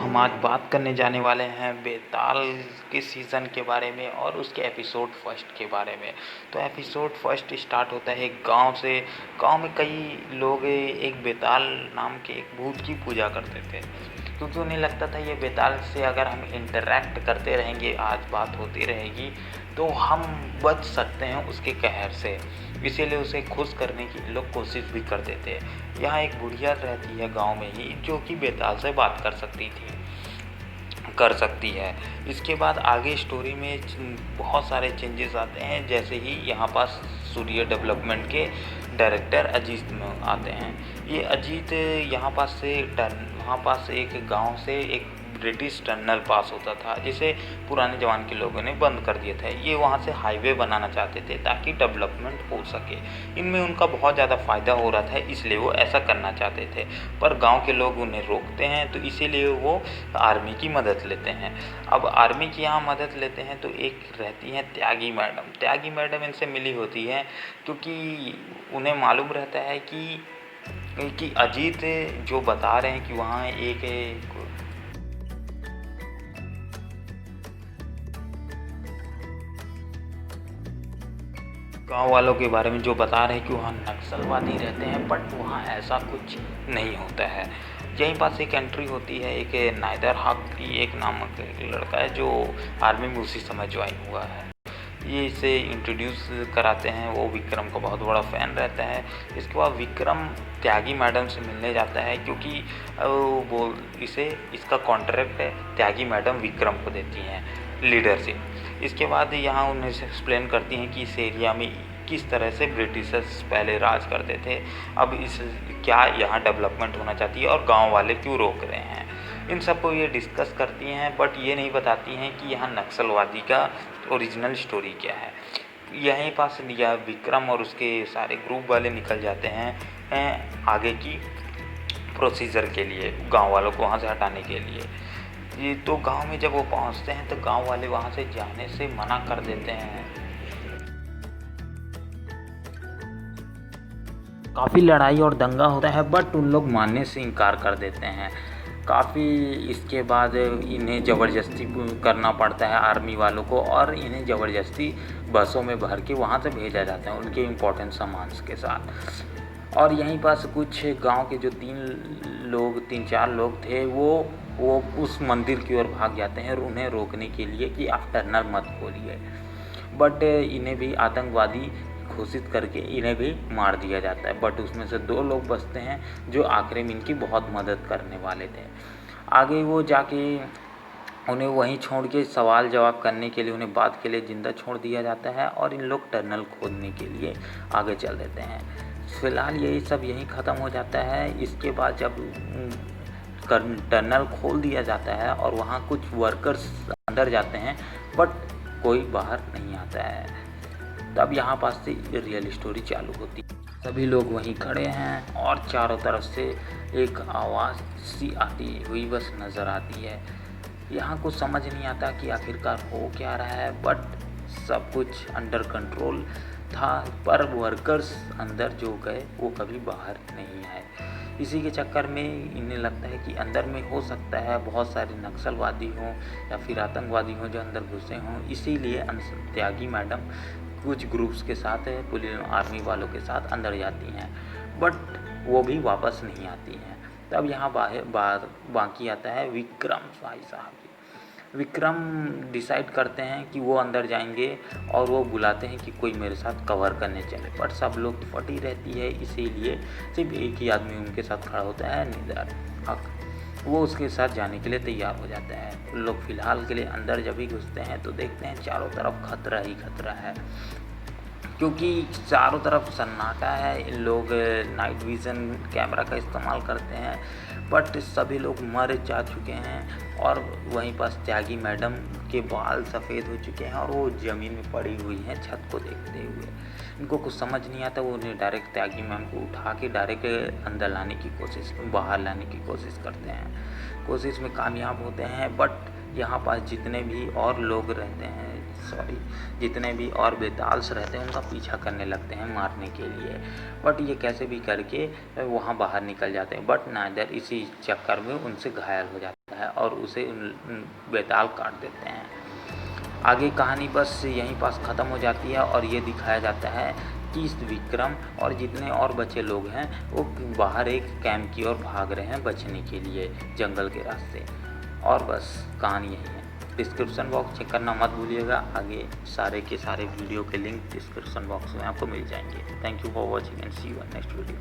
हम आज बात करने जाने वाले हैं बेताल के सीज़न के बारे में और उसके एपिसोड फर्स्ट के बारे में। तो एपिसोड फर्स्ट स्टार्ट होता है एक गांव से। गांव में कई लोग एक बेताल नाम के एक भूत की पूजा करते थे, क्योंकि उन्हें लगता था ये बेताल से अगर हम इंटरेक्ट करते रहेंगे, आज बात होती रहेगी, तो हम बच सकते हैं उसके कहर से। इसीलिए उसे खुश करने की लोग कोशिश भी करते थे। यहाँ एक बुढ़िया रहती है गांव में ही, जो कि बेताल से बात कर सकती है। इसके बाद आगे स्टोरी में बहुत सारे चेंजेस आते हैं, जैसे ही यहाँ पास सूर्य डेवलपमेंट के डायरेक्टर अजीत आते हैं। ये अजीत यहाँ पास से वहाँ पास एक गांव से एक ब्रिटिश टनल पास होता था, जिसे पुराने ज़माने के लोगों ने बंद कर दिया था। ये वहाँ से हाईवे बनाना चाहते थे ताकि डेवलपमेंट हो सके। इनमें उनका बहुत ज़्यादा फ़ायदा हो रहा था, इसलिए वो ऐसा करना चाहते थे, पर गांव के लोग उन्हें रोकते हैं, तो इसीलिए वो आर्मी की मदद लेते हैं। अब आर्मी की यहाँ मदद लेते हैं तो एक रहती हैं त्यागी मैडम। त्यागी मैडम इनसे मिली होती है, क्योंकि उन्हें मालूम रहता है कि अजीत जो बता रहे हैं कि वहाँ एक गांव वालों के बारे में जो बता रहे हैं कि वहाँ नक्सलवादी रहते हैं, बट वहाँ ऐसा कुछ नहीं होता है। यहीं पास एक एंट्री होती है एक नाइदर हक की एक नामक एक लड़का है, जो आर्मी में उसी समय ज्वाइन हुआ है। ये इसे इंट्रोड्यूस कराते हैं। वो विक्रम का बहुत बड़ा फ़ैन रहता है। इसके बाद विक्रम त्यागी मैडम से मिलने जाता है, क्योंकि वो इसका कॉन्ट्रैक्ट है त्यागी मैडम विक्रम को देती हैं लीडरशिप। इसके बाद यहाँ उन्हें एक्सप्लेन करती हैं कि इस एरिया में किस तरह से ब्रिटिशर्स पहले राज करते थे, अब क्या यहाँ डेवलपमेंट होना चाहती है और गांव वाले क्यों रोक रहे हैं। इन सब को ये डिस्कस करती हैं, बट ये नहीं बताती हैं कि यहाँ नक्सलवादी का ओरिजिनल स्टोरी क्या है। यहीं पास यह विक्रम और उसके सारे ग्रुप वाले निकल जाते हैं आगे की प्रोसीजर के लिए, गांव वालों को वहाँ से हटाने के लिए। ये तो गांव में जब वो पहुँचते हैं तो गांव वाले वहाँ से जाने से मना कर देते हैं। काफ़ी लड़ाई और दंगा होता है, बट उन लोग मानने से इनकार कर देते हैं। काफ़ी इसके बाद इन्हें ज़बरदस्ती करना पड़ता है आर्मी वालों को, और इन्हें ज़बरदस्ती बसों में भर के वहाँ से भेजा जाता है उनके इम्पोर्टेंट सामान के साथ। और यहीं पास कुछ गांव के जो तीन चार लोग थे, वो उस मंदिर की ओर भाग जाते हैं और उन्हें रोकने के लिए कि आप टनल मत खोलिए, बट इन्हें भी आतंकवादी घोषित करके इन्हें भी मार दिया जाता है। बट उसमें से 2 लोग बचते हैं जो आखिरी में इनकी बहुत मदद करने वाले थे। आगे वो जाके उन्हें वहीं छोड़ के सवाल जवाब करने के लिए उन्हें बात के लिए ज़िंदा छोड़ दिया जाता है, और इन लोग टनल खोदने के लिए आगे चल देते हैं। फिलहाल यही सब यहीं ख़त्म हो जाता है। इसके बाद जब टनल खोल दिया जाता है और वहाँ कुछ वर्कर्स अंदर जाते हैं, बट कोई बाहर नहीं आता है, तब यहाँ पास से रियल स्टोरी चालू होती है। सभी लोग वहीं खड़े हैं और चारों तरफ से एक आवाज़ सी आती हुई बस नज़र आती है। यहाँ कुछ समझ नहीं आता कि आखिरकार हो क्या रहा है, बट सब कुछ अंडर कंट्रोल था, पर वर्कर्स अंदर जो गए वो कभी बाहर नहीं आए। इसी के चक्कर में इन्हें लगता है कि अंदर में हो सकता है बहुत सारे नक्सलवादी हों या फिर आतंकवादी हों जो अंदर घुसे हों। इसीलिए त्यागी मैडम कुछ ग्रुप्स के साथ पुलिस आर्मी वालों के साथ अंदर जाती हैं, बट वो भी वापस नहीं आती हैं। तब यहाँ बाकी आता है विक्रम भाई साहब। विक्रम डिसाइड करते हैं कि वो अंदर जाएंगे और वो बुलाते हैं कि कोई मेरे साथ कवर करने चले, पर सब लोग फटी रहती है, इसीलिए सिर्फ एक ही आदमी उनके साथ खड़ा होता है, निदार हक। वो उसके साथ जाने के लिए तैयार हो जाता है। उन लोग फ़िलहाल के लिए अंदर जब ही घुसते हैं तो देखते हैं चारों तरफ खतरा ही खतरा है, क्योंकि चारों तरफ सन्नाटा है। लोग नाइट विज़न कैमरा का इस्तेमाल करते हैं, बट सभी लोग मर जा चुके हैं, और वहीं पास त्यागी मैडम के बाल सफ़ेद हो चुके हैं और वो ज़मीन में पड़ी हुई हैं छत को देखते हुए। इनको कुछ समझ नहीं आता, वो उन्हें डायरेक्ट त्यागी मैम को उठा के डायरेक्ट अंदर लाने की कोशिश, बाहर लाने की कोशिश करते हैं। कोशिश में कामयाब होते हैं, बट यहाँ पास जितने भी और लोग रहते हैं जितने भी और बेताल्स रहते हैं उनका पीछा करने लगते हैं मारने के लिए। बट ये कैसे भी करके वहाँ बाहर निकल जाते हैं, बट नादर इसी चक्कर में उनसे घायल हो जाता है और उसे बेताल काट देते हैं। आगे कहानी बस यहीं पास ख़त्म हो जाती है और ये दिखाया जाता है कि विक्रम और जितने और बचे लोग हैं वो बाहर एक कैंप की ओर भाग रहे हैं बचने के लिए जंगल के रास्ते। और बस कहानी यही है। डिस्क्रिप्शन बॉक्स चेक करना मत भूलिएगा, आगे सारे के सारे वीडियो के लिंक डिस्क्रिप्शन बॉक्स में आपको मिल जाएंगे। Thank you for watching and see you in next video.